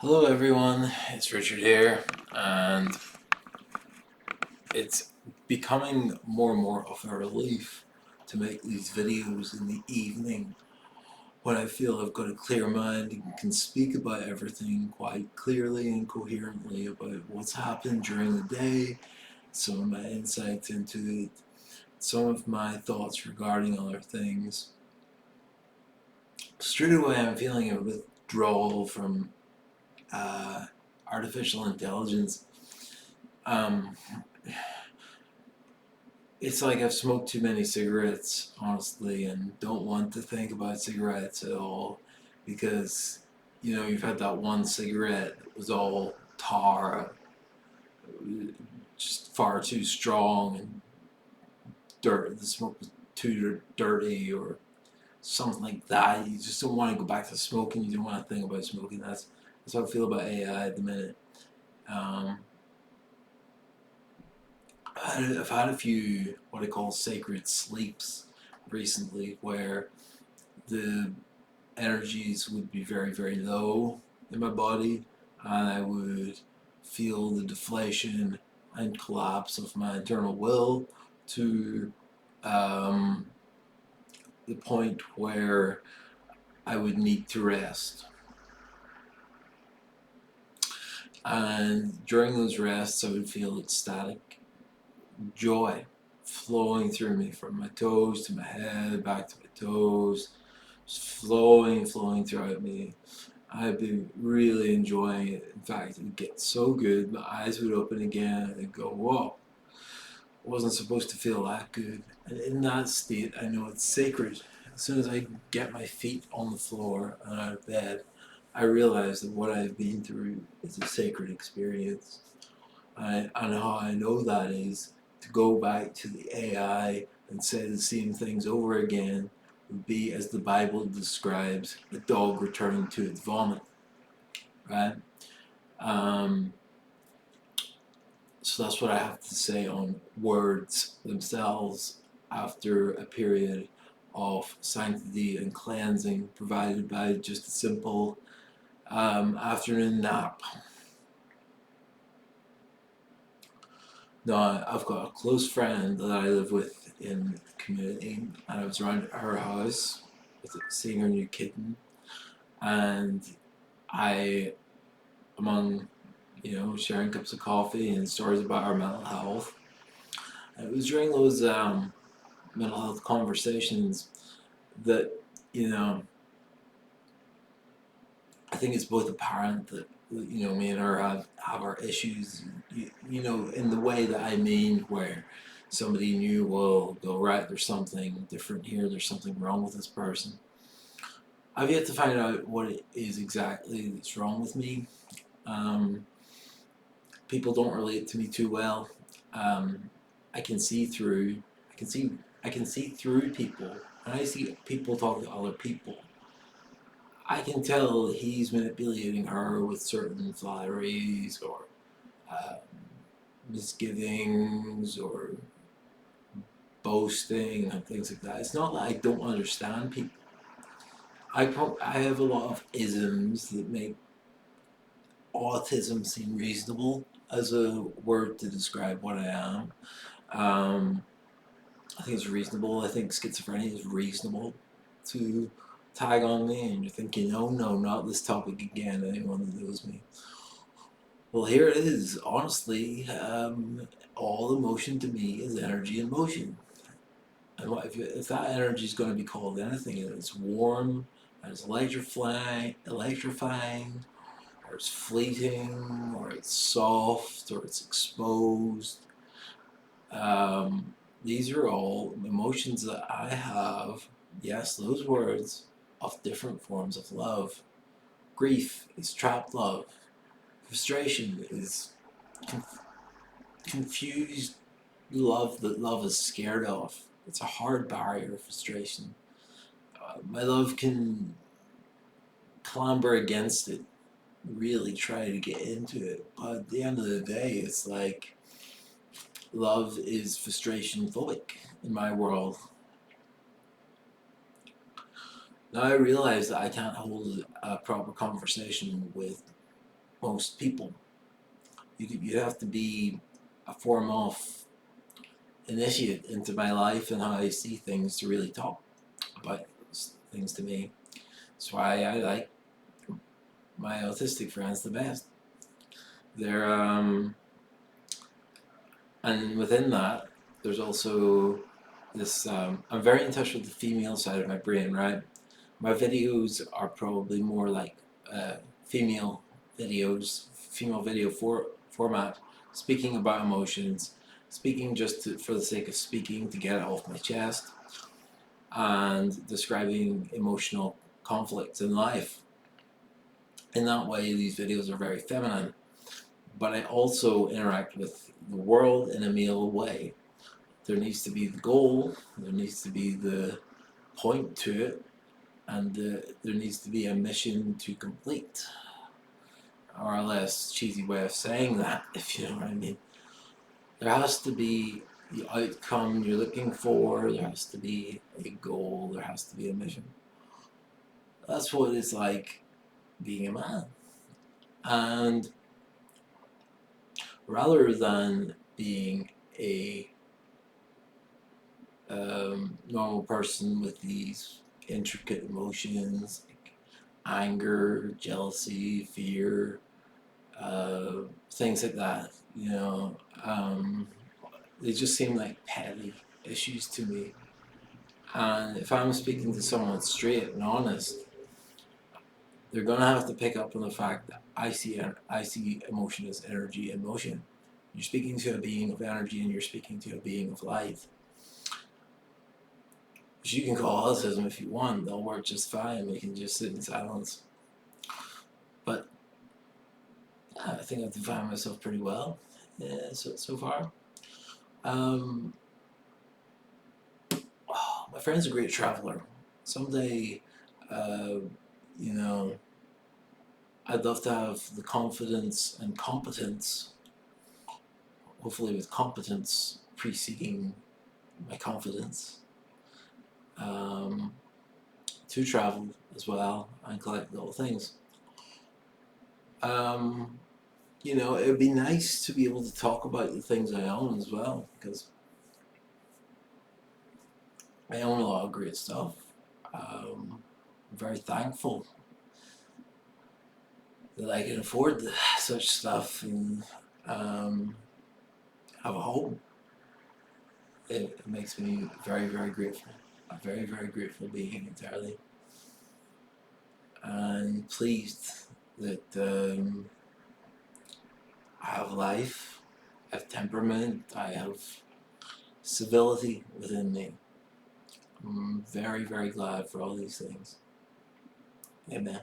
Hello everyone, it's Richard here, and it's becoming more and more of a relief to make these videos in the evening when I feel I've got a clear mind and can speak about everything quite clearly and coherently about what's happened during the day, some of my insights into it, some of my thoughts regarding other things. Straight away I'm feeling a withdrawal from uh, artificial intelligence. Um, It's like I've smoked too many cigarettes, honestly, and don't want to think about cigarettes at all because, you've had that one cigarette that was all tar, just far too strong, and the smoke was too dirty, or something like that. You just don't want to go back to smoking. You don't want to think about smoking. That's how I feel about AI at the minute. Um, I've had a few what I call sacred sleeps recently where the energies would be very, very low in my body, and I would feel the deflation and collapse of my internal will to um, the point where I would need to rest. And during those rests, I would feel ecstatic joy flowing through me from my toes to my head, back to my toes, just flowing throughout me. I'd be really enjoying it. In fact, it would get so good, my eyes would open again and I'd go, whoa, I wasn't supposed to feel that good. And in that state, I know it's sacred. As soon as I get my feet on the floor and out of bed, I realize that what I've been through is a sacred experience. And how I know that is to go back to the AI and say the same things over again would be, as the Bible describes, a dog returning to its vomit, right? Um, so that's what I have to say on words themselves after a period of sanctity and cleansing provided by just a simple afternoon nap. Now, I've got a close friend that I live with in the community, and I was around her house seeing her new kitten, and I, among sharing cups of coffee and stories about our mental health, and it was during those mental health conversations that you know I think it's both apparent that me and her have our issues, in the way that I mean, where somebody new will go, right, there's something different here, there's something wrong with this person. I've yet to find out what it is exactly that's wrong with me. Um, People don't relate to me too well. Um, I can see through. I can see. I can see through people, and I see people talk to other people. I can tell he's manipulating her with certain flatteries or uh, misgivings or boasting and things like that. It's not that I don't understand people. I have a lot of isms that make autism seem reasonable as a word to describe what I am. Um, I think it's reasonable. I think schizophrenia is reasonable to tag on me, and you're thinking, oh no, not this topic again, anyone that knows me. Well, here it is. Honestly, all emotion to me is energy in motion. And if that energy is going to be called anything, and it's warm, and it's electrifying, or it's fleeting, or it's soft, or it's exposed, um, these are all emotions that I have. Yes, those words of different forms of love. Grief is trapped love. Frustration is confused love that love is scared of. It's a hard barrier, frustration. My love can clamber against it, really try to get into it, but at the end of the day, it's like love is frustration phobic in my world. Now I realize that I can't hold a proper conversation with most people. You have to be a foremost initiate into my life and how I see things to really talk about things to me. That's why I like my autistic friends the best. They're and within that, there's also this. I'm very in touch with the female side of my brain, right? My videos are probably more like female videos, female video format, speaking about emotions, speaking just for the sake of speaking to get it off my chest, and describing emotional conflicts in life. In that way, these videos are very feminine, but I also interact with the world in a male way. There needs to be the goal, there needs to be the point to it, and there needs to be a mission to complete. Or a less cheesy way of saying that, if you know what I mean. There has to be the outcome you're looking for, there has to be a goal, there has to be a mission. That's what it's like being a man. And rather than being a normal person with these intricate emotions like anger, jealousy, fear, things like that, they just seem like petty issues to me. And if I'm speaking to someone straight and honest, they're gonna have to pick up on the fact that I see emotion as energy and motion. You're speaking to a being of energy and you're speaking to a being of light. Which you can call autism if you want, they'll work just fine. We can just sit in silence. But I think I've defined myself pretty well so far. My friend's a great traveler. Someday, uh, you know, I'd love to have the confidence and competence, hopefully with competence preceding my confidence, to travel as well and collect little things. It would be nice to be able to talk about the things I own as well, because I own a lot of great stuff. I'm very thankful that I can afford such stuff and have a home. It makes me very, very grateful. A very, very grateful being entirely. And pleased that I have life, I have temperament, I have civility within me. I'm very, very glad for all these things. Amen.